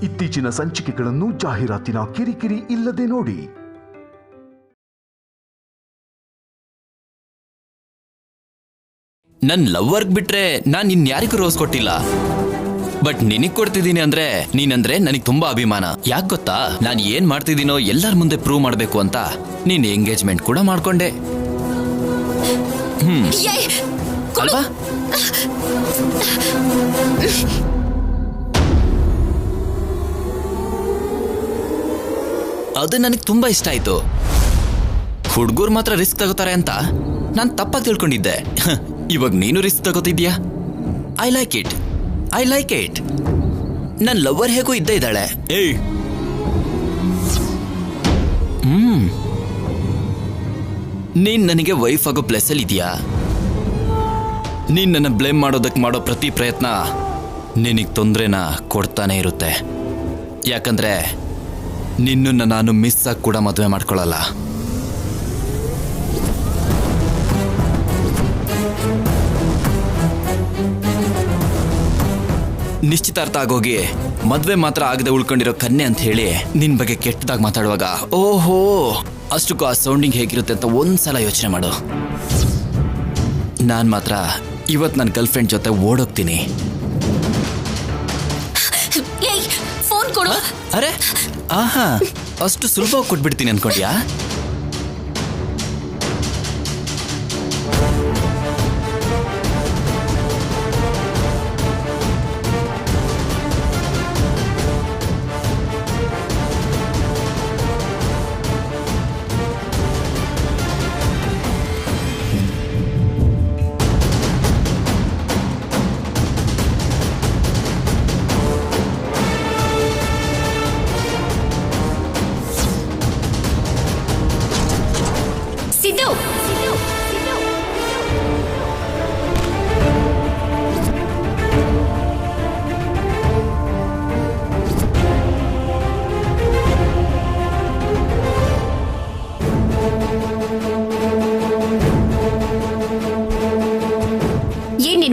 ಇತ್ತೀಚಿನ ಸಂಚಿಕೆಗಳನ್ನು ಜಾಹೀರಾತಿನ ಕಿರಿಕಿರಿ ಇಲ್ಲದೆ ನೋಡಿ. ನನ್ ಲವ್ವರ್ಗ್ ಬಿಟ್ರೆ ನಾನ್ ಇನ್ಯಾರಿಗೂ ರೋಸ್ ಕೊಟ್ಟಿಲ್ಲ. ಬಟ್ ನಿನಗ್ ಕೊಡ್ತಿದ್ದೀನಿ ಅಂದ್ರೆ ನೀನಂದ್ರೆ ನನಗ್ ತುಂಬಾ ಅಭಿಮಾನ. ಯಾಕೆ ಗೊತ್ತಾ, ನಾನು ಏನ್ ಮಾಡ್ತಿದ್ದೀನೋ ಎಲ್ಲರ ಮುಂದೆ ಪ್ರೂವ್ ಮಾಡ್ಬೇಕು ಅಂತ ನೀನ್ ಎಂಗೇಜ್ಮೆಂಟ್ ಕೂಡ ಮಾಡ್ಕೊಂಡೆ. ಅಲ್ವಾ? ಅದು ನನಗೆ ತುಂಬಾ ಇಷ್ಟ ಆಯ್ತು. ಹುಡುಗರು ಮಾತ್ರ ರಿಸ್ಕ್ ತಗೋತಾರೆ ಅಂತ ನಾನು ತಪ್ಪಾಗಿ ತಿಳ್ಕೊಂಡಿದ್ದೆ. ಇವಾಗ ನೀನು ರಿಸ್ಕ್ ತಗೋತಿದ್ಯಾ. I like it. ನನ್ನ ಲವರ್ ಹೇಗೂ ಇದ್ದೇ ಇದ್ದಾಳೆ. ಏಯ್, ನೀನ್ ನನಗೆ ವೈಫ್ ಆಗೋ ಪ್ಲೇಸ್ ಅಲ್ಲಿ ಇದೆಯಾ? ನೀನ್ ನನ್ನ ಬ್ಲೇಮ್ ಮಾಡೋದಕ್ಕೆ ಮಾಡೋ ಪ್ರತಿ ಪ್ರಯತ್ನ ನಿನಗೆ ತೊಂದರೆನ ಕೊಡ್ತಾನೆ ಇರುತ್ತೆ. ಯಾಕಂದ್ರೆ ನಿನ್ನನ್ನು ನಾನು ಮಿಸ್ ಆಗಿ ಕೂಡ ಮದುವೆ ಮಾಡ್ಕೊಳ್ಳಲ್ಲ. ನಿಶ್ಚಿತಾರ್ಥ ಆಗೋಗಿ ಮದ್ವೆ ಮಾತ್ರ ಆಗದೆ ಉಳ್ಕೊಂಡಿರೋ ಕನ್ಯೆ ಅಂತ ಹೇಳಿ ನಿನ್ ಬಗ್ಗೆ ಕೆಟ್ಟದಾಗಿ ಮಾತಾಡುವಾಗ ಓಹೋ ಅಷ್ಟಕ್ಕೂ ಆ ಸೌಂಡಿಂಗ್ ಹೇಗಿರುತ್ತೆ ಅಂತ ಒಂದ್ಸಲ ಯೋಚನೆ ಮಾಡು. ನಾನ್ ಮಾತ್ರ ಇವತ್ತು ನನ್ನ ಗರ್ಲ್ ಫ್ರೆಂಡ್ ಜೊತೆ ಓಡೋಗ್ತೀನಿ. ಫೋನ್ ಕೊಡು. ಅರೆ ಆಹಾ, ಅಷ್ಟು ಸುಲಭವಾಗಿ ಕೊಟ್ಬಿಡ್ತೀನಿ ಅನ್ಕೊಂಡ್ಯಾ?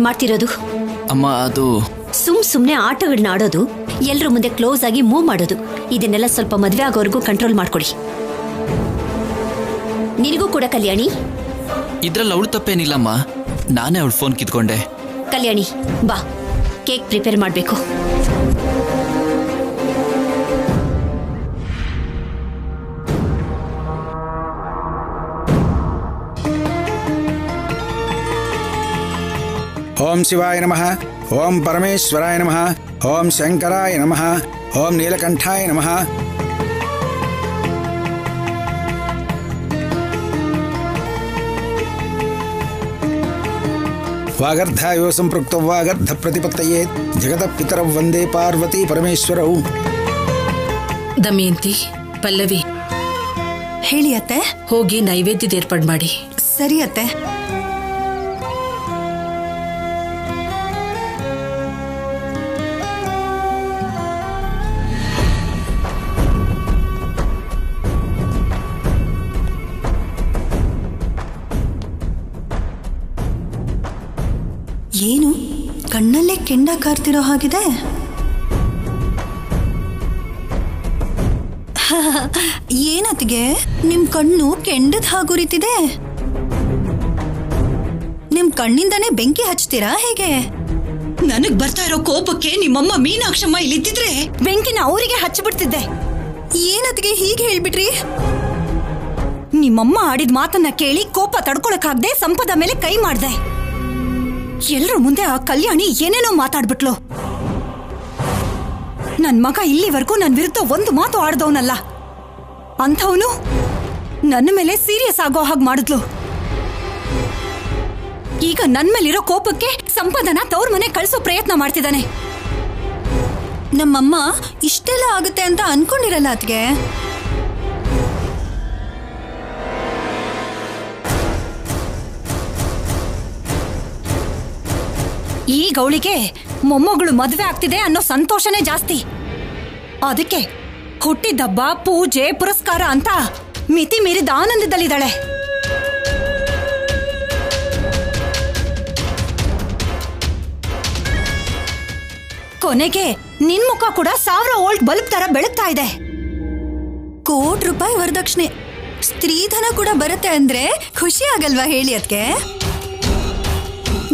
ಮಾಡ್ತಿರೋದು ಅಮ್ಮ, ಅದು ಸುಮ್ನೆ ಆಟಗಳನ್ನ ಆಡೋದು, ಎಲ್ರ ಮುಂದೆ ಕ್ಲೋಸ್ ಆಗಿ ಮೂವ್ ಮಾಡೋದು, ಇದನ್ನೆಲ್ಲ ಸ್ವಲ್ಪ ಮದ್ವೆ ಆಗೋವರೆಗೂ ಕಂಟ್ರೋಲ್ ಮಾಡ್ಕೊಡಿ. ನಿನಗೂ ಕೂಡ ಕಲ್ಯಾಣಿ. ಇದ್ರಲ್ಲಿ ಅವಳು ತಪ್ಪೇನಿಲ್ಲಮ್ಮ, ನಾನೇ ಅವಳು ಫೋನ್ ಕಿತ್ಕೊಂಡೆ. ಕಲ್ಯಾಣಿ ಬಾ, ಕೇಕ್ ಪ್ರಿಪೇರ್ ಮಾಡಬೇಕು. ಓಂ ಶಿವಾಯ ನಮಃ, ಓಂ ಪರಮೇಶ್ವರಾಯ ನಮಃ, ಓಂ ಶಂಕರಾಯ ನಮಃ, ಓಂ ನೀಲಕಂಠಾಯ ನಮಃ. ವಾಗರ್ಧಾಯೋ ಸಂಪೃಕ್ತೋ ವಾಗರ್ಧ ಪ್ರತಿಪತ್ತಯೇ ಜಗತ ಪಿತರೌ ವಂದೇ ಪಾರ್ವತಿ ಪರಮೇಶ್ವರೌ. ದಮಯಂತಿ, ಪಲ್ಲವಿ, ಹೇಳಿ ಅತ್ತೆ. ಹೋಗಿ ನೈವೇದ್ಯದ ಏರ್ಪಾಡು ಮಾಡಿ. ಸರಿ ಅತ್ತೆ. ಏನು ಕಣ್ಣಲ್ಲೇ ಕೆಂಡ ಕಾರ್ತಿರೋ ಹಾಗಿದೆ. ಏನತ್ತಿಗೆ ನಿಮ್ ಕಣ್ಣು ಕೆಂಡದ ಹಾಗುರಿತಿದೆ? ನಿಮ್ ಕಣ್ಣಿಂದಾನೇ ಬೆಂಕಿ ಹಚ್ತೀರಾ ಹೇಗೆ? ನನಗ್ ಬರ್ತಾ ಇರೋ ಕೋಪಕ್ಕೆ ನಿಮ್ಮಮ್ಮ ಮೀನಾಕ್ಷಮ್ಮ ಇಲ್ಲಿದ್ದಿದ್ರೆ ಬೆಂಕಿನ ಅವರಿಗೆ ಹಚ್ಚಿಬಿಡ್ತಿದ್ದೆ. ಏನತ್ತಿಗೆ ಹೀಗೆ ಹೇಳ್ಬಿಟ್ರಿ? ನಿಮ್ಮಮ್ಮ ಆಡಿದ ಮಾತನ್ನ ಕೇಳಿ ಕೋಪ ತಡ್ಕೊಳಕ್ಕಾಗ್ದೆ ಸಂಪದ ಮೇಲೆ ಕೈ ಮಾಡ್ದೆ. ಎಲ್ರ ಮುಂದೆ ಆ ಕಲ್ಯಾಣಿ ಏನೇನೋ ಮಾತಾಡ್ಬಿಟ್ಲು. ನನ್ ಮಗ ಇಲ್ಲಿವರೆಗೂ ನನ್ ವಿರುದ್ಧ ಒಂದು ಮಾತು ಆಡ್ದವನಲ್ಲ, ಅಂಥವನು ನನ್ನ ಮೇಲೆ ಸೀರಿಯಸ್ ಆಗೋ ಹಾಗೆ ಮಾಡಿದ್ಲು. ಈಗ ನನ್ ಮೇಲಿರೋ ಕೋಪಕ್ಕೆ ಸಂಪದನ ತವ್ರ ಮನೆ ಕಳಿಸೋ ಪ್ರಯತ್ನ ಮಾಡ್ತಿದ್ದಾನೆ. ನಮ್ಮಮ್ಮ ಇಷ್ಟೆಲ್ಲ ಆಗುತ್ತೆ ಅಂತ ಅನ್ಕೊಂಡಿರಲ್ಲ ಅದ್ಗೆ. ಈಗ ಅವಳಿಗೆ ಮೊಮ್ಮಗಳು ಮದುವೆ ಆಗ್ತಿದೆ ಅನ್ನೋ ಸಂತೋಷನೇ ಜಾಸ್ತಿ. ಅದಕ್ಕೆ ಹುಟ್ಟಿದಬ್ಬ, ಪೂಜೆ, ಪುರಸ್ಕಾರ ಅಂತ ಮಿತಿ ಮೀರಿದ ಆನಂದದಲ್ಲಿದ್ದಾಳೆ. ಕೊನೆಗೆ ನಿನ್ ಮುಖ ಕೂಡ 1000 ವೋಲ್ಟ್ ಬಲ್ಬ್ ತರ ಬೆಳಗ್ತಾ ಇದೆ. ₹1,00,00,000 ವರದಕ್ಷಿಣೆ, ಸ್ತ್ರೀಧನ ಕೂಡ ಬರುತ್ತೆ ಅಂದ್ರೆ ಖುಷಿ ಆಗಲ್ವಾ ಹೇಳಿ ಅದಕ್ಕೆ?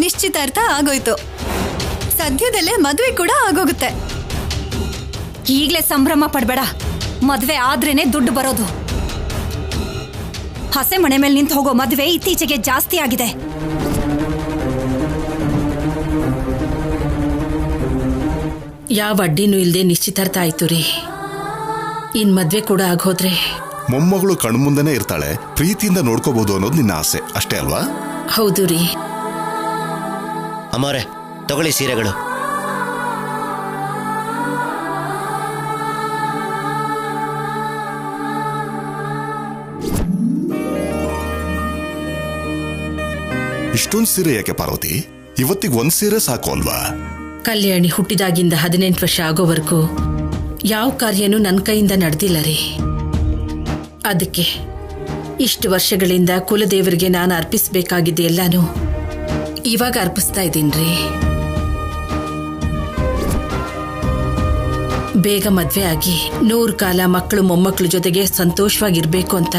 ನಿಶ್ಚಿತಾರ್ಥ ಆಗೋಯ್ತು, ಸದ್ಯದಲ್ಲೇ ಮದುವೆ ಕೂಡ ಆಗೋಗುತ್ತೆ. ಈಗ್ಲೇ ಸಂಭ್ರಮ ಪಡ್ಬೇಡ, ಮದ್ವೆ ಆದ್ರೇನೆ ದುಡ್ಡು ಬರೋದು. ಹಸೆ ಮನೆ ಮೇಲೆ ನಿಂತು ಹೋಗೋ ಮದ್ವೆ ಇತ್ತೀಚೆಗೆ ಜಾಸ್ತಿ ಆಗಿದೆ. ಯಾವ ಅಡ್ಡಿನೂ ಇಲ್ಲದೆ ನಿಶ್ಚಿತಾರ್ಥ ಆಯ್ತು ರೀ. ಇನ್ ಮದ್ವೆ ಕೂಡ ಆಗೋದ್ರೆ ಮೊಮ್ಮಗಳು ಕಣ್ಮುಂದೆನೇ ಇರ್ತಾಳೆ, ಪ್ರೀತಿಯಿಂದ ನೋಡ್ಕೋಬಹುದು ಅನ್ನೋದು ನಿನ್ನ ಆಸೆ ಅಷ್ಟೇ ಅಲ್ವಾ? ಹೌದು ರೀ. ಅಮ್ಮವ್ರೆ, ತಗೊಳ್ಳಿ ಸೀರೆಗಳು. ಇಷ್ಟೊಂದು ಸೀರೆ ಯಾಕೆ ಪಾರ್ವತಿ? ಇವತ್ತಿಗೆ 1 ಸೀರೆ ಸಾಕು ಅಲ್ವಾ? ಕಲ್ಯಾಣಿ ಹುಟ್ಟಿದಾಗಿಂದ 18 ವರ್ಷ ಆಗೋವರೆಗೂ ಯಾವ ಕಾರ್ಯನೂ ನನ್ನ ಕೈಯಿಂದ ನಡೆದಿಲ್ಲ ರೀ. ಅದಕ್ಕೆ ಇಷ್ಟು ವರ್ಷಗಳಿಂದ ಕುಲದೇವರಿಗೆ ನಾನು ಅರ್ಪಿಸಬೇಕಾಗಿದ್ದೆ ಎಲ್ಲಾನು ಇವಾಗ ಅರ್ಪಿಸ್ತಾ ಇದ್ದೀನ್ರಿ. ಬೇಗ ಮದ್ವೆ ಆಗಿ 100 ಕಾಲ ಮಕ್ಕಳು ಮೊಮ್ಮಕ್ಕಳ ಜೊತೆಗೆ ಸಂತೋಷವಾಗಿರ್ಬೇಕು ಅಂತ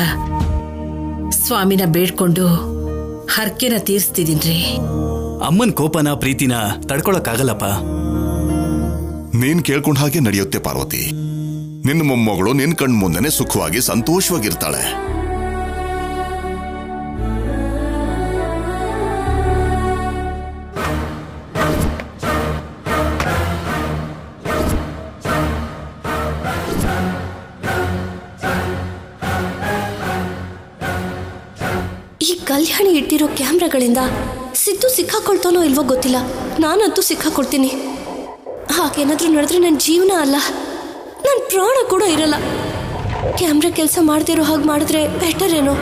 ಸ್ವಾಮಿನ ಬೇಡ್ಕೊಂಡು ಹರಕೆನ ತೀರಿಸ್ತಿದ್ದೀನ್ರಿ. ಅಮ್ಮನ್ ಕೋಪನ ಪ್ರೀತಿನ ತಡ್ಕೊಳಕ್ಕಾಗಲ್ಲಪ್ಪ. ನೀನ್ ಕೇಳ್ಕೊಂಡ ಹಾಗೆ ನಡೆಯುತ್ತೆ ಪಾರ್ವತಿ. ನಿನ್ನ ಮೊಮ್ಮಗಳು ನಿನ್ ಕಣ್ ಮುಂದೆನೆ ಸುಖವಾಗಿ ಸಂತೋಷವಾಗಿರ್ತಾಳೆ. ಈ ಕಲ್ಯಾಣಿ ಇಟ್ಟಿರೋ ಕ್ಯಾಮ್ರಾಗಳಿಂದ ಸಿದ್ದು ಸಿಕ್ಕಾಕೊಳ್ತಾನೋ ಇಲ್ವೋ ಗೊತ್ತಿಲ್ಲ, ನಾನಂತೂ ಸಿಕ್ಕಾಕೊಳ್ತೀನಿ. ಹಾಗೇನಾದ್ರೂ ನಡೆದ್ರೆ ನನ್ನ ಜೀವನ ಅಲ್ಲ, ನನ್ನ ಪ್ರಾಣ ಕೂಡ ಇರಲ್ಲ. ಕ್ಯಾಮ್ರಾ ಕೆಲಸ ಮಾಡ್ತಿರೋ ಹಾಗೆ ಮಾಡಿದ್ರೆ ಬೆಟರ್ ಏನೋ.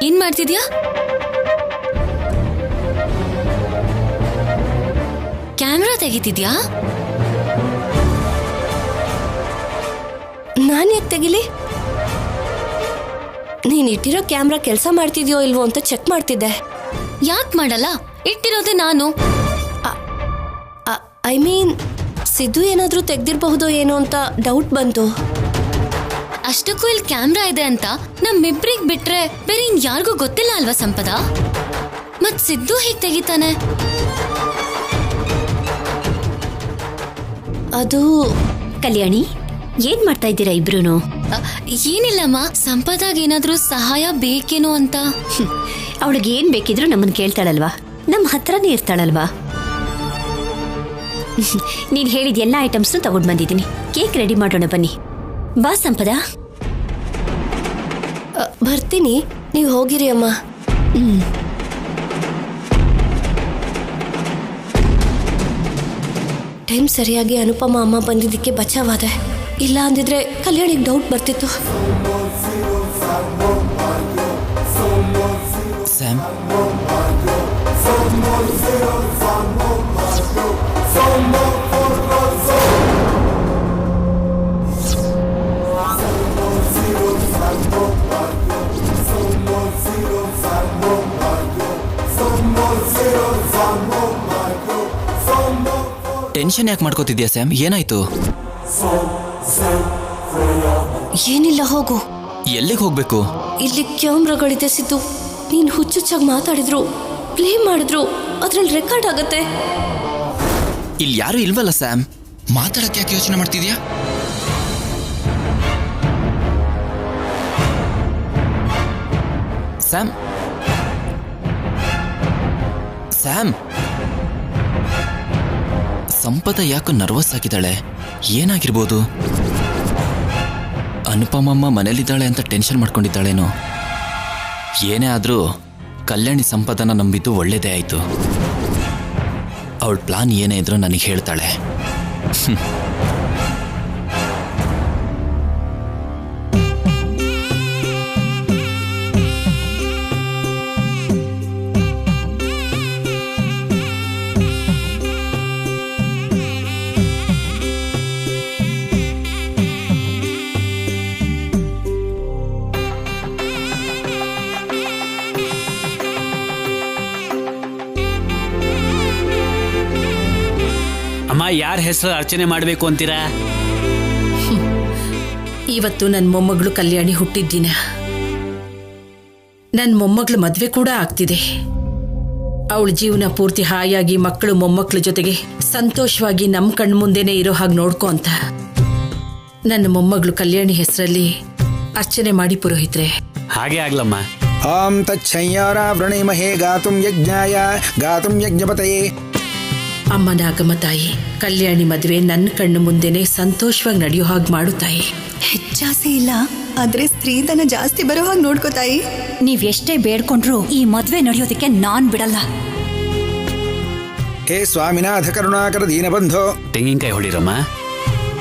ಏನ್ ಮಾಡ್ತಿದ್ಯಾ? ಕ್ಯಾಮ್ರಾ ತೆಗಿತಿದ್ಯಾ? ನಾನು ಯಾಕೆ ತೆಗಿಲಿ? ನೀನ್ ಇಟ್ಟಿರೋ ಕ್ಯಾಮ್ರಾ ಕೆಲಸ ಮಾಡ್ತಿದ್ಯೋ ಇಲ್ವೋ ಅಂತ ಚೆಕ್ ಮಾಡ್ತಿದ್ದೆ. ಯಾಕೆ ಮಾಡಲ್ಲ? ಇಟ್ಟಿರೋದೇ ನಾನು. ಐ ಮೀನ್ ಸಿದ್ದು ಏನಾದ್ರೂ ತೆಗ್ದಿರಬಹುದು ಏನೋ ಅಂತ ಡೌಟ್ ಬಂತು. ಅಷ್ಟಕ್ಕೂ ಇಲ್ಲಿ ಕ್ಯಾಮ್ರಾ ಇದೆ ಅಂತ ನಮ್ಮಿಬ್ರಿಗೆ ಬಿಟ್ರೆ ಬೇರೆ ಇನ್ ಯಾರಿಗೂ ಗೊತ್ತಿಲ್ಲ ಅಲ್ವಾ ಸಂಪದ? ಮತ್ ಸಿದ್ದು ಹೇಗೆ ತೆಗಿತಾನೆ? ಅದು ಕಲ್ಯಾಣಿ, ಏನ್ ಮಾಡ್ತಾ ಇದ್ದೀರಾ ಇಬ್ರು? ಏನಿಲ್ಲಮ್ಮ, ಸಂಪದಾಗ ಏನಾದ್ರೂ ಸಹಾಯ ಬೇಕೇನೋ ಅಂತ. ಅವಳಿಗೆ ಏನ್ ಬೇಕಿದ್ರು ನಮ್ಮನ್ ಕೇಳ್ತಾಳಲ್ವಾ, ನಮ್ಮ ಹತ್ರನೇ ಇರ್ತಾಳಲ್ವಾ. ನೀನ್ ಹೇಳಿದ ಎಲ್ಲ ಐಟಮ್ಸ್ನು ತಗೊಂಡ್ ಬಂದಿದ್ದೀನಿ. ಕೇಕ್ ರೆಡಿ ಮಾಡೋಣ ಬನ್ನಿ. ಬಾ ಸಂಪದ. ಬರ್ತೀನಿ, ನೀವು ಹೋಗಿರಿ ಅಮ್ಮ. ಟೈಮ್ ಸರಿಯಾಗಿ ಅನುಪಮ ಅಮ್ಮ ಬಂದಿದ್ದಕ್ಕೆ ಬಚಾವಾದೆ. ಇಲ್ಲ ಅಂದಿದ್ರೆ ಕಲ್ಯಾಣಿಗೆ ಡೌಟ್ ಬರ್ತಿತ್ತು. ಸ್ಯಾಮ್, ಟೆನ್ಷನ್ ಯಾಕೆ ಮಾಡ್ಕೋತಿದ್ಯಾ ಸ್ಯಾಮ್? ಏನಾಯ್ತು? ಏನಿಲ್ಲ, ಹೋಗು. ಎಲ್ಲಿಗೆ ಹೋಗ್ಬೇಕು? ಇಲ್ಲಿ ಕ್ಯಾಮ್ರಾಗಳಿದೆ ಸಿದ್ದು. ನೀನ್ ಹುಚ್ಚುಚ್ಚಾಗಿ ಮಾತಾಡಿದ್ರು, ಪ್ಲೇ ಮಾಡಿದ್ರು ಅದ್ರಲ್ಲಿ ರೆಕಾರ್ಡ್ ಆಗತ್ತೆ. ಇಲ್ಲಿ ಯಾರು ಇಲ್ವಲ್ಲ ಸ್ಯಾಮ್, ಮಾತಾಡಕ್ಕೆ ಯಾಕೆ ಯೋಚನೆ ಮಾಡ್ತಿದ್ಯಾ? ಸ್ಯಾಮ್, ಸ್ಯಾಮ್ ಸಂಪದ ಯಾಕೋ ನರ್ವಸ್ ಆಗಿದ್ದಾಳೆ, ಏನಾಗಿರ್ಬೋದು? ಅನುಪಮಮ್ಮ ಮನೇಲಿದ್ದಾಳೆ ಅಂತ ಟೆನ್ಷನ್ ಮಾಡ್ಕೊಂಡಿದ್ದಾಳೇನೋ. ಏನೇ ಆದರೂ ಕಲ್ಯಾಣಿ ಸಂಪದನ ನಂಬಿದ್ದು ಒಳ್ಳೇದೇ ಆಯಿತು. ಅವಳ ಪ್ಲಾನ್ ಏನೇ ಇದ್ರೂ ನನಗೆ ಹೇಳ್ತಾಳೆ. ಅಮ್ಮ, ಯಾರ ಹೆಸರು ಅರ್ಚನೆ ಮಾಡಬೇಕು ಅಂತೀರಾ? ಇವತ್ತು ನನ್ನ ಮೊಮ್ಮಗಳು ಕಲ್ಯಾಣಿ ಹುಟ್ಟಿದ್ದಿನ. ನನ್ನ ಮೊಮ್ಮಗಳ ಮದುವೆ ಕೂಡ ಆಗ್ತಿದೆ. ಅವಳ ಜೀವನ ಪೂರ್ತಿ ಹಾಯಾಗಿ ಮಕ್ಕಳು ಮೊಮ್ಮಕ್ಕಳ ಜೊತೆಗೆ ಸಂತೋಷವಾಗಿ ನಮ್ಮ ಕಣ್ಮುಂದೆನೇ ಇರೋ ಹಾಗೆ ನೋಡ್ಕೊ ಅಂತ ನನ್ನ ಮೊಮ್ಮಗಳು ಕಲ್ಯಾಣಿ ಹೆಸರಲ್ಲಿ ಅರ್ಚನೆ ಮಾಡಿ ಪುರೋಹಿತ್ರೆ. ಹಾಗೆ ಆಗ್ಲಮ್ಮ. ಓಂ ತಚ್ಛಯ್ಯಾರ ವೃಣಿಮಹೇ ಗಾತುಂ ಯಜ್ಞಾಯ ಗಾತುಂ ಯಜ್ಞಪತಯೇ. ಅಮ್ಮ ನಾಗಮ್ಮ ತಾಯಿ, ಕಲ್ಯಾಣಿ ಮದುವೆ ನನ್ನ ಕಣ್ಣು ಮುಂದೆನೆ ಸಂತೋಷವಾಗಿ ನಡೆಯೋ ಹಾಗೆ ಮಾಡು ತಾಯಿ. ಹೆಚ್ಚಾಸೆ ಇಲ್ಲ, ಆದ್ರೆ ಸ್ತ್ರೀಧನ ಜಾಸ್ತಿ ಬರೋ ಹಾಗೆ ನೋಡ್ಕೋ ತಾಯಿ. ನೀವ್ ಎಷ್ಟೇ ಬೇಡ್ಕೊಂಡ್ರು ಈ ಮದ್ವೆ ನಡೆಯೋದಕ್ಕೆ ನಾನ್ ಬಿಡಲ್ಲ. ಹೇ ಸ್ವಾಮಿನಾಥ ಕರುಣಾಕರ ದೀನಬಂಧೋ. ತೆಂಗಿನಕಾಯಿ ಹೊಡಿರಮ್ಮ.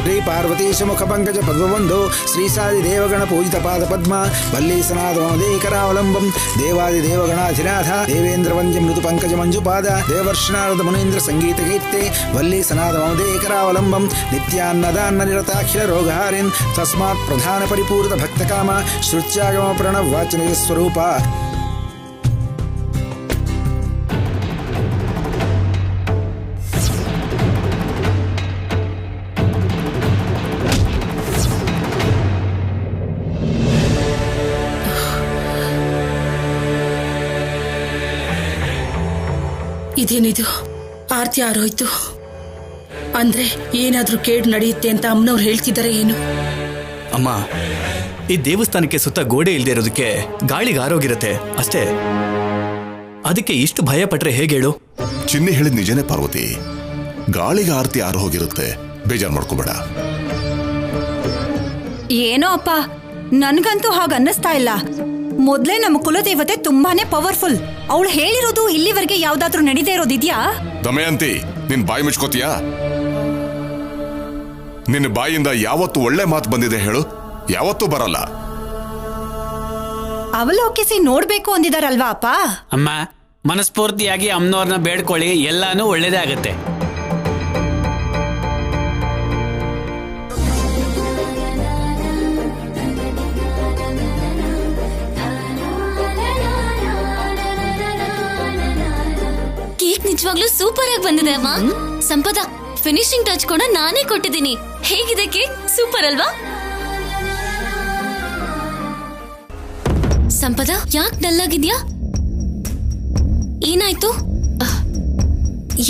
ಶ್ರೀ ಪಾರ್ವತೀಶ ಮುಖ ಪಂಕಜ ಪದ್ಮಬಂಧು ಶ್ರೀಸಾದಿ ದೇವಗಣ ಪೂಜಿತ ಪಾದ ಪದ್ಮ ವಲ್ಲೀಸನಾಥ ಮಮದೇಕರಾವಲಂಬಂ ದೇವಾದಿ ದೇವಗಣಾಧಿನಾಥ ದೇವೇಂದ್ರ ವಂದ್ಯ ಮೃದು ಪಂಕಜ ಮಂಜುಪಾದ ದೇವರ್ಷನಾರದ ಮುನೀಂದ್ರ ಸಂಗೀತ ಕೀರ್ತೆ ವಲ್ಲೀಸನಾಥ ಮಮದೇಕರಾವಲಂಬಂ ನಿತ್ಯಾನ್ನದಾನ್ನ ನಿರತಾಖಿಲ ರೋಗಹಾರಿನ್ ತಸ್ಮಾತ್ ಪ್ರಧಾನ ಪರಿಪೂರಿತ ಭಕ್ತಕಾಮ ಶ್ರುತ್ಯಾಗಮ ಪ್ರಣವ ವಾಚನ ಸ್ವರೂಪ. ಇದೇನಿದು? ಆರತಿ ಆರೋಯ್ತು ಅಂದ್ರೆ ಏನಾದ್ರೂ ಕೇಡು ನಡೆಯುತ್ತೆ ಅಂತ ಅಮ್ಮನವ್ರು ಹೇಳ್ತಿದ್ದಾರೆ ಏನು? ಅಮ್ಮ, ಈ ದೇವಸ್ಥಾನಕ್ಕೆ ಸುತ್ತ ಗೋಡೆ ಇಲ್ಲದೆ ಇರೋದಕ್ಕೆ ಗಾಳಿಗೆ ಆರೋಗಿರುತ್ತೆ ಅಷ್ಟೇ. ಅದಕ್ಕೆ ಇಷ್ಟು ಭಯ ಪಟ್ರೆ ಹೇಗೇಳು? ಚಿನ್ನಿ ಹೇಳಿದ ನಿಜನೇ ಪಾರ್ವತಿ. ಗಾಳಿಗೆ ಆರತಿ ಆರು ಹೋಗಿರುತ್ತೆ, ಬೇಜಾರು ಮಾಡ್ಕೋಬೇಡ. ಏನೋ ಅಪ್ಪ, ನನ್ಗಂತೂ ಹಾಗ ಅನ್ನಿಸ್ತಾ ಇಲ್ಲ. ಮೊದ್ಲೇ ನಮ್ಮ ಕುಲದೇವತೆ ತುಂಬಾನೇ ಪವರ್ಫುಲ್. ಅವಳು ಹೇಳಿರೋದು ಇಲ್ಲಿವರೆಗೆ ಯಾವ್ದಾದ್ರೂ ನಡೀದೇ ಇರೋದಿದ್ಯಾ? ದಮಯಂತಿ, ನಿನ್ ಬಾಯಿ ಮುಚ್ಕೋತೀಯಾ? ನಿನ್ನ ಬಾಯಿಂದ ಯಾವತ್ತು ಒಳ್ಳೆ ಮಾತು ಬಂದಿದೆ ಹೇಳು? ಯಾವತ್ತೂ ಬರಲ್ಲ. ಅವಲೋಕಿಸಿ ನೋಡ್ಬೇಕು ಅಂದಿದಾರಲ್ವಾ ಅಪ್ಪ? ಅಮ್ಮ, ಮನಸ್ಫೂರ್ತಿಯಾಗಿ ಅಮ್ಮನವ್ರನ್ನ ಬೇಡ್ಕೊಳ್ಳಿ, ಎಲ್ಲಾನು ಒಳ್ಳೇದೇ ಆಗತ್ತೆ. ಕೇಕ್ ನಿಜವಾಗ್ಲೂ ಸೂಪರ್ ಆಗಿ ಬಂದಿದೆ ಅಮ್ಮ. ಸಂಪದ, ಫಿನಿಶಿಂಗ್ ಟಚ್ ಕೂಡ ನಾನೇ ಕೊಟ್ಟಿದ್ದೀನಿ. ಹೇಗಿದೆ ಕೇಕ್? ಸೂಪರ್ ಅಲ್ವಾ? ಸಂಪದ, ಯಾಕೆ ಡಲ್ ಆಗಿದ್ಯಾ? ಏನಾಯ್ತು?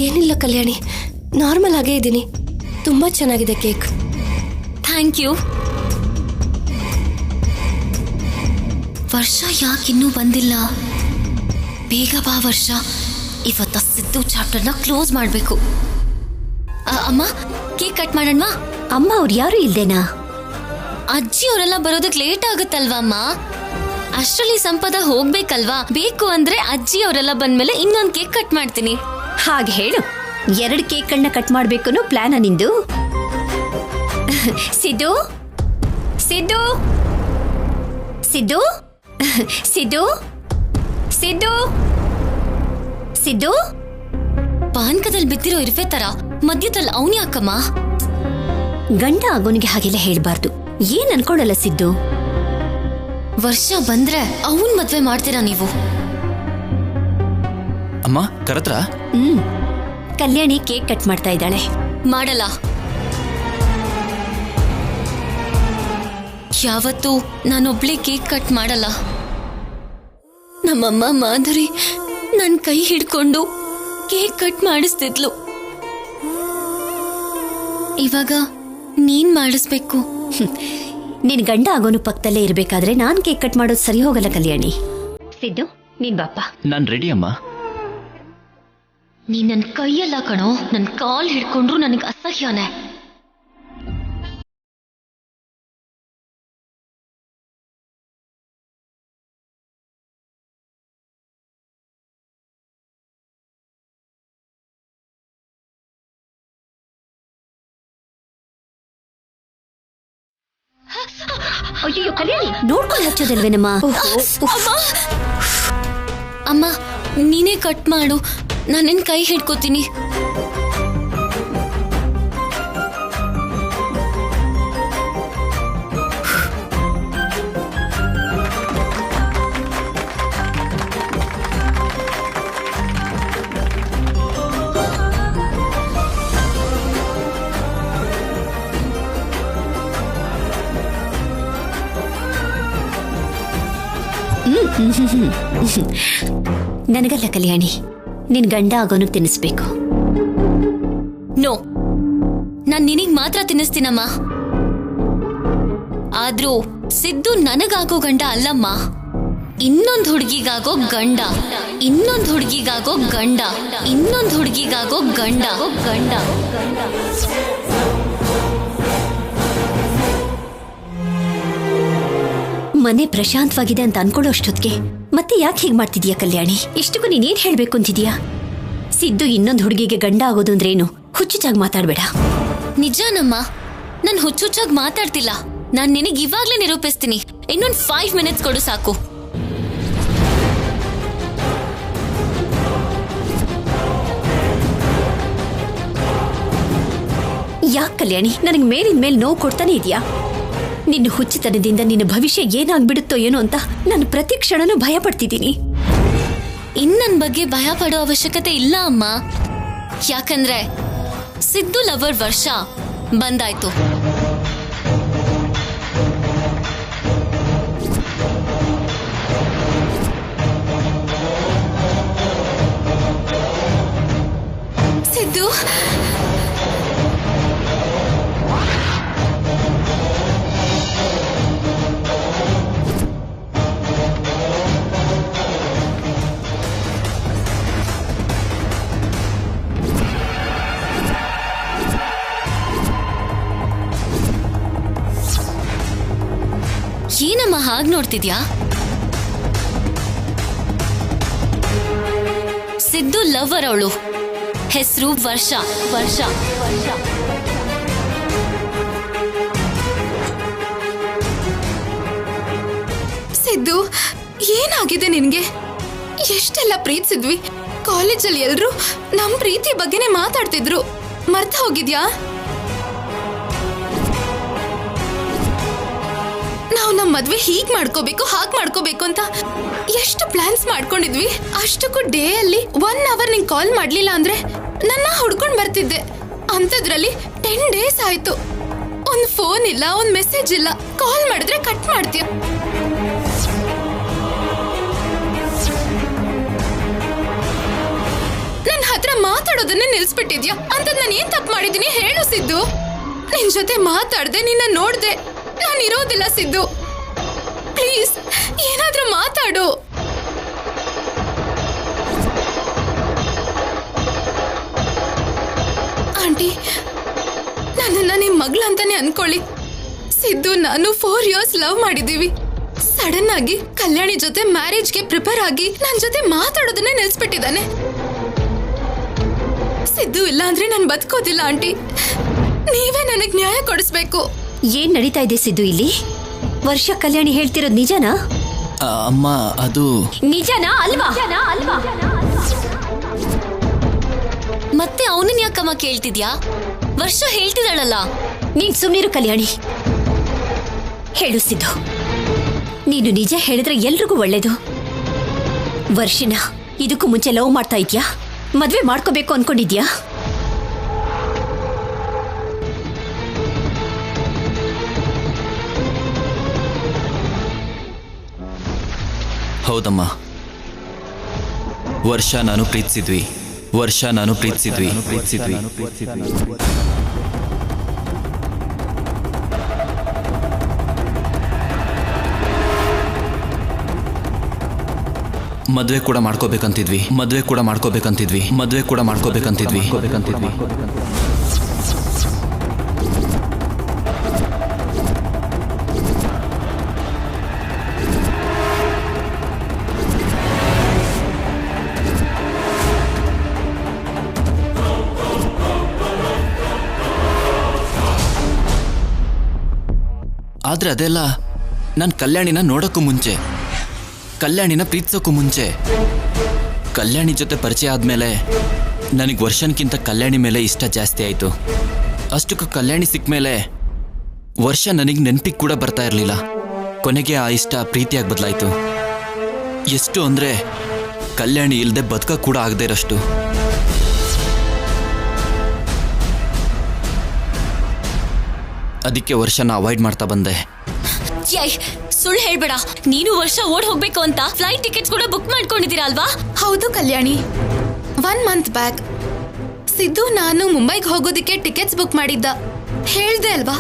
ಏನಿಲ್ಲ ಕಲ್ಯಾಣಿ, ನಾರ್ಮಲ್ ಆಗೇ ಇದ್ದೀನಿ. ತುಂಬಾ ಚೆನ್ನಾಗಿದೆ ಕೇಕ್. Thank you. ವರ್ಷ ಯಾಕಿನ್ನೂ ಬಂದಿಲ್ಲ? ಬೇಗ ಬಾ ವರ್ಷ. ಇವತ್ತ ಸಿದ್ದು ಚಾಪ್ಟರ್ನ ಕ್ಲೋಸ್ ಮಾಡಬೇಕು. ಅಮ್ಮ, ಕೇಕ್ ಕಟ್ ಮಾಡೋಣವಾ? ಅಮ್ಮ, ಅವ್ರು ಯಾರು ಇಲ್ದೇನಾ? ಅಜ್ಜಿ ಅವರೆಲ್ಲ ಬರೋದಕ್ಕೆ ಲೇಟ್ ಆಗುತ್ತಲ್ವಾ ಅಮ್ಮ? ಅಷ್ಟರಲ್ಲಿ ಸಂಪದ ಹೋಗ್ಬೇಕಲ್ವಾ? ಬೇಕು ಅಂದ್ರೆ ಅಜ್ಜಿ ಅವರೆಲ್ಲ ಬಂದ್ಮೇಲೆ ಇನ್ನೊಂದು ಕೇಕ್ ಕಟ್ ಮಾಡ್ತೀನಿ. ಹಾಗೆ ಹೇಳು. 2 ಕೇಕ್ಗಳನ್ನ ಕಟ್ ಮಾಡ್ಬೇಕು ಪ್ಲಾನ್ ನಿಂದು? ಸಿದ್ದು ಸಿದ್ದು ಸಿದ್ದು ಸಿದ್ದು ಸಿದ್ದು ಸಿದ್ದು ಪಾನ್ಕದಲ್ಲಿ ಬಿದ್ದಿರೋ ಇರ್ಫೆ ತರ ಮಧ್ಯದಲ್ಲಿ ಅವನಿ ಯಾಕಮ್ಮ? ಗಂಡ ಆಗೋನಿಗೆ ಹಾಗೆಲ್ಲ ಹೇಳ್ಬಾರ್ದು. ಏನ್ ಅನ್ಕೊಳ್ಳಲ್ಲ ಸಿದ್ದು. ವರ್ಷ ಬಂದ್ರೆ ಅವನ್ ಮದ್ವೆ ಮಾಡ್ತೀರಾ ನೀವು? ಅಮ್ಮ ಕರೆತ್ರ? ಕಲ್ಯಾಣಿ ಕೇಕ್ ಕಟ್ ಮಾಡ್ತಾ ಇದ್ದಾಳೆ. ಮಾಡಲ್ಲ. ಯಾವತ್ತೂ ನಾನೊಬ್ಳೆ ಕೇಕ್ ಕಟ್ ಮಾಡಲ್ಲ. ನಮ್ಮಮ್ಮ ಮಾಧುರಿ ನನ್ ಕೈ ಹಿಡ್ಕೊಂಡು ಕೇಕ್ ಕಟ್ ಮಾಡಿಸ್ತಿದ್ಲು. ಇವಾಗ ನೀನ್ ಮಾಡಿಸ್ಬೇಕು. ನಿನ್ ಗಂಡ ಆಗೋನು ಪಕ್ಕದಲ್ಲೇ ಇರ್ಬೇಕಾದ್ರೆ ನಾನ್ ಕೇಕ್ ಕಟ್ ಮಾಡೋದು ಸರಿ ಹೋಗಲ್ಲ ಕಲ್ಯಾಣಿ. ಸಿದ್ದು, ನೀನ್ ಬಾಪ. ನಾನ್ ರೆಡಿ ಅಮ್ಮ. ನೀ ನನ್ನ ಕೈಯೆಲ್ಲ ಕಣೋ, ನನ್ನ ಕಾಲ್ ಹಿಡ್ಕೊಂಡ್ರು ನನಗೆ ಅಸಹ್ಯನೇ. ಅಯ್ಯೋ ಕಲ್ಯಾಣಿ, ನೋಡ್ಕೊಂಡು ಹಚ್ಚೋದಲ್ವೇನಮ್ಮ? ಅಮ್ಮ ನೀನೇ ಕಟ್ ಮಾಡು, ನಾನೇನ್ ಕೈ ಹಿಡ್ಕೋತೀನಿ. ನನಗಲ್ಲ ಕಲ್ಯಾಣಿ, ನಿನ್ ಗಂಡ ಆಗೋನು ತಿನ್ನಿಸ್ಬೇಕು. ನೋ, ನಾನ್ ನಿನಗ್ ಮಾತ್ರ ತಿನ್ನಿಸ್ತೀನಮ್ಮ. ಆದ್ರೂ ಸಿದ್ದು ನನಗಾಗೋ ಗಂಡ ಅಲ್ಲಮ್ಮ, ಇನ್ನೊಂದು ಹುಡುಗಿಗಾಗೋ ಗಂಡ, ಇನ್ನೊಂದು ಹುಡುಗಿಗಾಗೋ ಗಂಡ, ಇನ್ನೊಂದು ಹುಡುಗಿಗಾಗೋ ಗಂಡ ಗಂಡ. ಮನೆ ಪ್ರಶಾಂತವಾಗಿದೆ ಅಂತ ಅನ್ಕೊಳ್ಳೋ ಅಷ್ಟೊತ್ತಿಗೆ ಮತ್ತೆ ಯಾಕೆ ಹೀಗೆ ಮಾಡ್ತಿದ್ಯಾ ಕಲ್ಯಾಣಿ? ಇಷ್ಟಕ್ಕೂ ನೀನೇನ್ ಹೇಳ್ಬೇಕು ಅಂತಿದ್ಯಾ? ಸಿದ್ದು ಇನ್ನೊಂದು ಹುಡುಗಿಗೆ ಗಂಡ ಆಗೋದು ಅಂದ್ರೇನು? ಹುಚ್ಚುಚ್ಚಾಗಿ ಮಾತಾಡ್ಬೇಡ. ನಿಜಾನಮ್ಮ, ನಾನು ಹುಚ್ಚುಚ್ಚಾಗಿ ಮಾತಾಡ್ತಿಲ್ಲ. ನಾನ್ ನಿನಗೆ ಇವಾಗ್ಲೇ ನಿರೂಪಿಸ್ತೀನಿ. ಇನ್ನೊಂದು 5 minutes ಕೊಡು ಸಾಕು. ಯಾಕೆ ಕಲ್ಯಾಣಿ ನನಗೆ ಮೇಲಿನ ಮೇಲೆ ನೋವು ಕೊಡ್ತಾನೆ ಇದೆಯಾ? ನಿನ್ನ ಹುಚ್ಚುತನದಿಂದ ನಿನ್ನ ಭವಿಷ್ಯ ಏನಾಗ್ಬಿಡುತ್ತೋ ಏನೋ ಅಂತ ನಾನು ಪ್ರತಿ ಕ್ಷಣನೂ ಭಯ ಪಡ್ತಿದ್ದೀನಿ. ನನ್ ಬಗ್ಗೆ ಭಯ ಪಡೋ ಅವಶ್ಯಕತೆ ಇಲ್ಲ ಅಮ್ಮ. ಯಾಕಂದ್ರೆ ಸಿದ್ದು ಲವರ್ ವರ್ಷ ಬಂದಾಯ್ತು. ಸಿದ್ದು ಏನಮ್ಮ ಹಾಗೆ ನೋಡ್ತಿದ್ಯಾ? ಸಿದ್ದು ಲವರ್ ಅವಳು, ಹೆಸರು ವರ್ಷ. ವರ್ಷ ವರ್ಷ ಸಿದ್ದು, ಏನಾಗಿದೆ ನಿನ್ಗೆ? ಎಷ್ಟೆಲ್ಲ ಪ್ರೀತಿಸಿದ್ವಿ. ಕಾಲೇಜಲ್ಲಿ ಎಲ್ರು ನಮ್ ಪ್ರೀತಿ ಬಗ್ಗೆನೇ ಮಾತಾಡ್ತಿದ್ರು. ಮರ್ತ ಹೋಗಿದ್ಯಾ? ನಾವು ನಮ್ ಮದ್ವೆ ಹೀಗ್ ಮಾಡ್ಕೋಬೇಕು, ಹಾಗ್ ಮಾಡ್ಕೋಬೇಕು ಅಂತ ಎಷ್ಟು ಪ್ಲಾನ್ಸ್ ಮಾಡ್ಕೊಂಡಿದ್ವಿ. ಅಷ್ಟಕ್ಕೂ ಡೇ ಅಲ್ಲಿ 1 hour ನಿಂಗೆ ಕಾಲ್ ಮಾಡ್ಲಿಲ್ಲ ಅಂದ್ರೆ ನನ್ನ ಹುಡ್ಕೊಂಡ್ ಬರ್ತಿದ್ದೆ. ಅಂತದ್ರಲ್ಲಿ 10 days ಆಯ್ತು. ಒಂದ್ ಫೋನ್ ಇಲ್ಲ, ಒಂದ್ ಮೆಸೇಜ್ ಇಲ್ಲ. ಕಾಲ್ ಮಾಡಿದ್ರೆ ಕಟ್ ಮಾಡ್ತೀಯ. ನನ್ನ ಹತ್ರ ಮಾತಾಡೋದನ್ನೇ ನಿಲ್ಸ್ಬಿಟ್ಟಿದ್ಯಾ? ಅಂತದ್ ನಾನು ಏನ್ ತಪ್ಪು ಮಾಡಿದೀನಿ ಹೇಳು ಸಿದ್ದು. ನಿನ್ ಜೊತೆ ಮಾತಾಡ್ದೆ, ನಿನ್ನ ನೋಡ್ದೆ, ನಾನು ಇರೋದಿಲ್ಲ ಸಿದ್ದು. ಪ್ಲೀಸ್ ಏನಾದ್ರೂ ಮಾತಾಡು. ಆಂಟಿ, ನನ್ನನ್ನ ನಿಮ್ ಮಗಳಂತಾನೆ ಅನ್ಕೊಳ್ಳಿ. ಸಿದ್ದು ನಾನು 4 years ಲವ್ ಮಾಡಿದೀವಿ. ಸಡನ್ ಆಗಿ ಕಲ್ಯಾಣಿ ಜೊತೆ ಮ್ಯಾರೇಜ್ಗೆ ಪ್ರಿಪೇರ್ ಆಗಿ ನನ್ ಜೊತೆ ಮಾತಾಡೋದನ್ನೇ ನಿಲ್ಸ್ಬಿಟ್ಟಿದ್ದಾನೆ. ಸಿದ್ದು ಇಲ್ಲ ಅಂದ್ರೆ ನಾನು ಬದುಕೋದಿಲ್ಲ ಆಂಟಿ. ನೀವೇ ನನಗ್ ನ್ಯಾಯ ಕೊಡಿಸ್ಬೇಕು. ಏನ್ ನಡೀತಾ ಇದೆ ಸಿದ್ದು ಇಲ್ಲಿ? ವರ್ಷ ಕಲ್ಯಾಣಿ ಹೇಳ್ತಿರೋದು ನಿಜನಾ? ಅಮ್ಮ, ಅದು ನಿಜನಾ ಅಲ್ವಾ? ಮತ್ತೆ ಅವನನ್ನ ಯಾಕಮ್ಮ ಕೇಳ್ತಿದ್ಯಾ? ವರ್ಷ ಹೇಳ್ತಿದ್ದಾಳಲ್ಲ. ನೀನ್ ಸುಮ್ಮನಿರು ಕಲ್ಯಾಣಿ. ಹೇಳು ಸಿದ್ದು, ನೀನು ನಿಜ ಹೇಳಿದ್ರೆ ಎಲ್ರಿಗೂ ಒಳ್ಳೇದು. ವರ್ಷನ ಇದಕ್ಕೂ ಮುಂಚೆ ಲವ್ ಮಾಡ್ತಾ ಇದ್ಯಾ? ಮದ್ವೆ ಮಾಡ್ಕೋಬೇಕು ಅನ್ಕೊಂಡಿದ್ಯಾ? ಹೌದಮ್ಮ, ವರ್ಷ ನಾನು ಪ್ರೀತಿಸಿದ್ವಿ. ಮದ್ವೆ ಕೂಡ ಮಾಡ್ಕೋಬೇಕಂತಿದ್ವಿ. ಆದ್ರೆ ಅದೆಲ್ಲ ನಾನು ಕಲ್ಯಾಣಿನ ನೋಡೋಕ್ಕೂ ಮುಂಚೆ, ಕಲ್ಯಾಣಿನ ಪ್ರೀತಿಸೋಕ್ಕೂ ಮುಂಚೆ. ಕಲ್ಯಾಣಿ ಜೊತೆ ಪರಿಚಯ ಆದಮೇಲೆ ನನಗೆ ವರ್ಷನ್ಕಿಂತ ಕಲ್ಯಾಣಿ ಮೇಲೆ ಇಷ್ಟ ಜಾಸ್ತಿ ಆಯಿತು. ಅಷ್ಟಕ್ಕೂ ಕಲ್ಯಾಣಿ ಸಿಕ್ಕ ಮೇಲೆ ವರ್ಷ ನನಗೆ ನೆನಪಿಗೆ ಕೂಡ ಬರ್ತಾ ಇರಲಿಲ್ಲ. ಕೊನೆಗೆ ಆ ಇಷ್ಟ ಪ್ರೀತಿಯಾಗಿ ಬದಲಾಯಿತು. ಎಷ್ಟು ಅಂದರೆ ಕಲ್ಯಾಣಿ ಇಲ್ಲದೆ ಬದುಕ ಕೂಡ ಆಗದೆ ಇರೋಷ್ಟು. ಅದಕ್ಕೆ ವರ್ಷನ ಅವಾಯ್ಡ್ ಮಾಡ್ತಾ ಬಂದೆ. ಸುಳ್ಳು ಹೇಳ್ಬೇಡ. ನೀನು ವರ್ಷ ಓಡ್ ಹೋಗ್ಬೇಕು ಅಂತ ಫ್ಲೈಟ್ ಟಿಕೆಟ್ಸ್ ಕೂಡ ಬುಕ್ ಮಾಡ್ಕೊಂಡಿದ್ದೀರಾ ಅಲ್ವಾ? ಹೌದು ಕಲ್ಯಾಣಿ, 1 ಮಂತ್ ಬ್ಯಾಕ್ ಸಿದ್ದು ನಾನು ಮುಂಬೈಗೆ ಹೋಗೋದಿಕ್ಕೆ ಟಿಕೆಟ್ಸ್ ಬುಕ್ ಮಾಡಿದ್ದ. ಹೇಳ್ದೆ ಅಲ್ವಾ,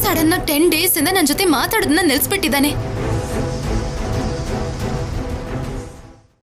ಸಡನ್ ಆಗಿ 10 ಡೇಸ್ ಇಂದ ನನ್ನ ಜೊತೆ ಮಾತಾಡೋದನ್ನ ನಿಲ್ಸ್ಬಿಟ್ಟಿದ್ದಾನೆ.